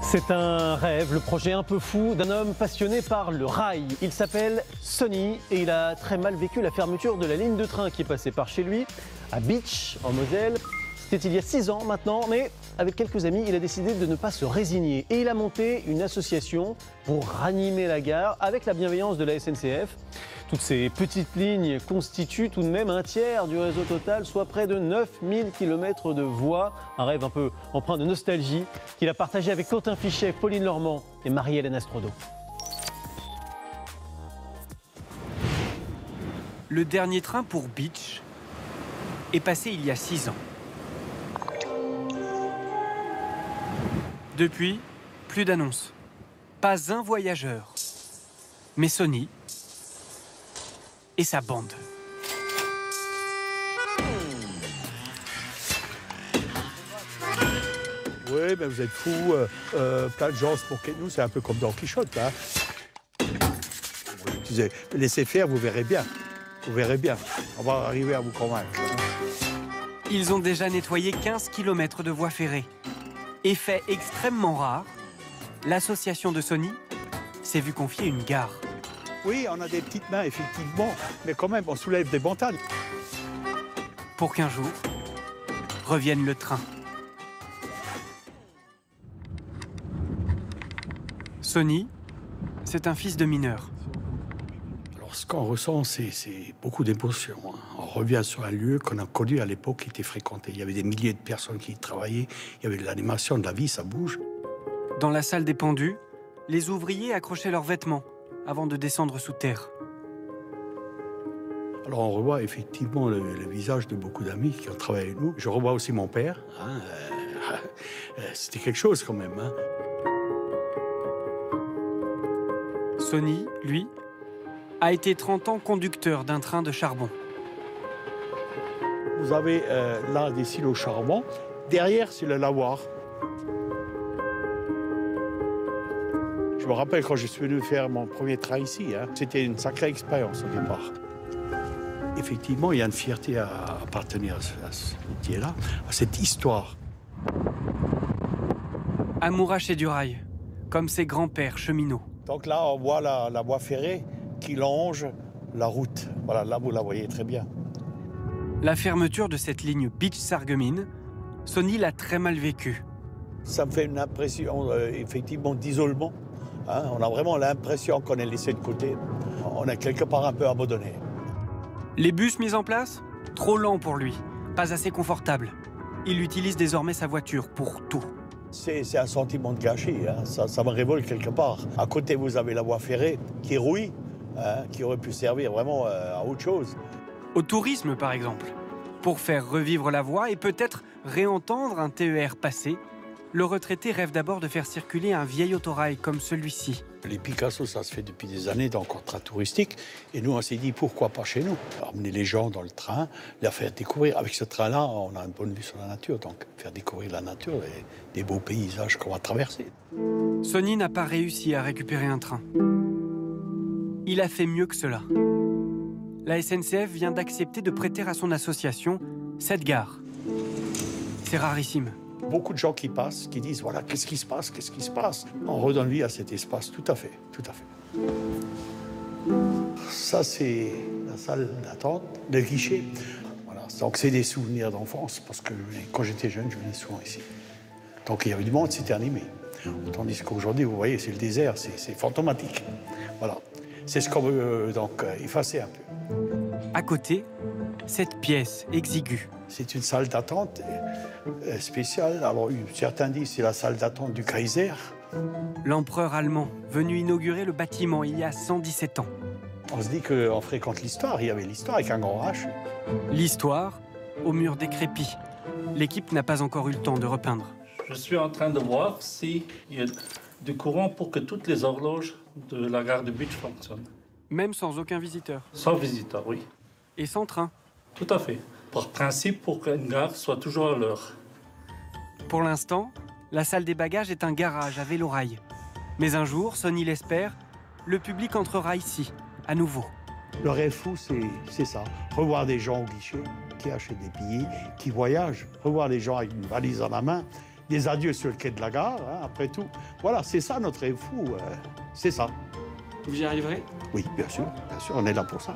C'est un rêve, le projet un peu fou d'un homme passionné par le rail. Il s'appelle Sonny et il a très mal vécu la fermeture de la ligne de train qui est passée par chez lui, à Bitche, en Moselle. C'était il y a 6 ans maintenant, mais avec quelques amis, il a décidé de ne pas se résigner. Et il a monté une association pour ranimer la gare avec la bienveillance de la SNCF. Toutes ces petites lignes constituent tout de même un tiers du réseau total, soit près de 9000 km de voies. Un rêve un peu empreint de nostalgie qu'il a partagé avec Quentin Fichet, Pauline Lormand et Marie-Hélène Astrodo. Le dernier train pour Bitche est passé il y a 6 ans. Depuis, plus d'annonces. Pas un voyageur. Mais Sonny et sa bande. Oui, mais vous êtes fous. Plein de gens se moquent de nous. C'est un peu comme Don Quichotte. Hein. Je disais, laissez faire, vous verrez bien. Vous verrez bien. On va arriver à vous convaincre. Ils ont déjà nettoyé 15 km de voies ferrées. Effet extrêmement rare, l'association de Sonny s'est vue confier une gare. Oui, on a des petites mains, effectivement, mais quand même, on soulève des montagnes. Pour qu'un jour, revienne le train. Sonny, c'est un fils de mineur. Alors, ce qu'on ressent, c'est beaucoup d'émotions. Hein. On revient sur un lieu qu'on a connu à l'époque qui était fréquenté. Il y avait des milliers de personnes qui y travaillaient, il y avait de l'animation, de la vie, ça bouge. Dans la salle des pendus, les ouvriers accrochaient leurs vêtements avant de descendre sous terre. Alors on revoit effectivement le visage de beaucoup d'amis qui ont travaillé avec nous. Je revois aussi mon père. Hein, c'était quelque chose quand même. Hein. Sonny, lui, a été 30 ans conducteur d'un train de charbon. Vous avez là des silos charbon. Derrière, c'est le lavoir. Je me rappelle quand je suis venu faire mon premier train ici, hein, c'était une sacrée expérience au départ. Effectivement, il y a une fierté à appartenir à ce métier-là, à cette histoire. Amouraché du rail, comme ses grands-pères cheminots. Donc là, on voit la voie ferrée qui longe la route. Voilà, là, vous la voyez très bien. La fermeture de cette ligne Bitche-Sarreguemines, Sonny l'a très mal vécue. Ça me fait une impression, effectivement, d'isolement. Hein, on a vraiment l'impression qu'on est laissé de côté. On est quelque part un peu abandonné. Les bus mis en place, trop lents pour lui, pas assez confortables. Il utilise désormais sa voiture pour tout. C'est un sentiment de gâchis, hein. Ça me révolte quelque part. À côté, vous avez la voie ferrée qui rouille, hein, qui aurait pu servir vraiment à autre chose. Au tourisme, par exemple. Pour faire revivre la voie et peut-être réentendre un TER passé, le retraité rêve d'abord de faire circuler un vieil autorail comme celui-ci. Les Picasso, ça se fait depuis des années dans le contrat touristique. Et nous, on s'est dit, pourquoi pas chez nous? Emmener les gens dans le train, leur faire découvrir. Avec ce train-là, on a une bonne vue sur la nature. Donc, faire découvrir la nature et des beaux paysages qu'on va traverser. Sonny n'a pas réussi à récupérer un train. Il a fait mieux que cela. La SNCF vient d'accepter de prêter à son association cette gare. C'est rarissime. Beaucoup de gens qui passent, qui disent, voilà, qu'est-ce qui se passe, qu'est-ce qui se passe? On redonne vie à cet espace, tout à fait, tout à fait. Ça, c'est la salle d'attente, le guichet. Voilà, donc c'est des souvenirs d'enfance, parce que quand j'étais jeune, je venais souvent ici. Donc il y avait du monde, c'était animé. Tandis qu'aujourd'hui, vous voyez, c'est le désert, c'est fantomatique. Voilà, c'est ce qu'on veut donc effacer un peu. À côté, cette pièce exiguë. C'est une salle d'attente spéciale. Alors, certains disent que c'est la salle d'attente du Kaiser. L'empereur allemand, venu inaugurer le bâtiment il y a 117 ans. On se dit qu'on fréquente l'histoire. Il y avait l'histoire avec un grand H. L'histoire, au mur décrépit. L'équipe n'a pas encore eu le temps de repeindre. Je suis en train de voir s'il y a du courant pour que toutes les horloges de la gare de Bitche fonctionnent. Même sans aucun visiteur. Sans visiteur, oui. Et sans train. Tout à fait. Par principe, pour qu'une gare soit toujours à l'heure. Pour l'instant, la salle des bagages est un garage à vélo-rail. Mais un jour, Sonny l'espère, le public entrera ici, à nouveau. Le rêve fou, c'est ça. Revoir des gens au guichet qui achètent des billets, qui voyagent. Revoir des gens avec une valise dans la main, des adieux sur le quai de la gare, hein, après tout. Voilà, c'est ça notre rêve fou, c'est ça. Vous y arriverez? Oui, bien sûr, on est là pour ça.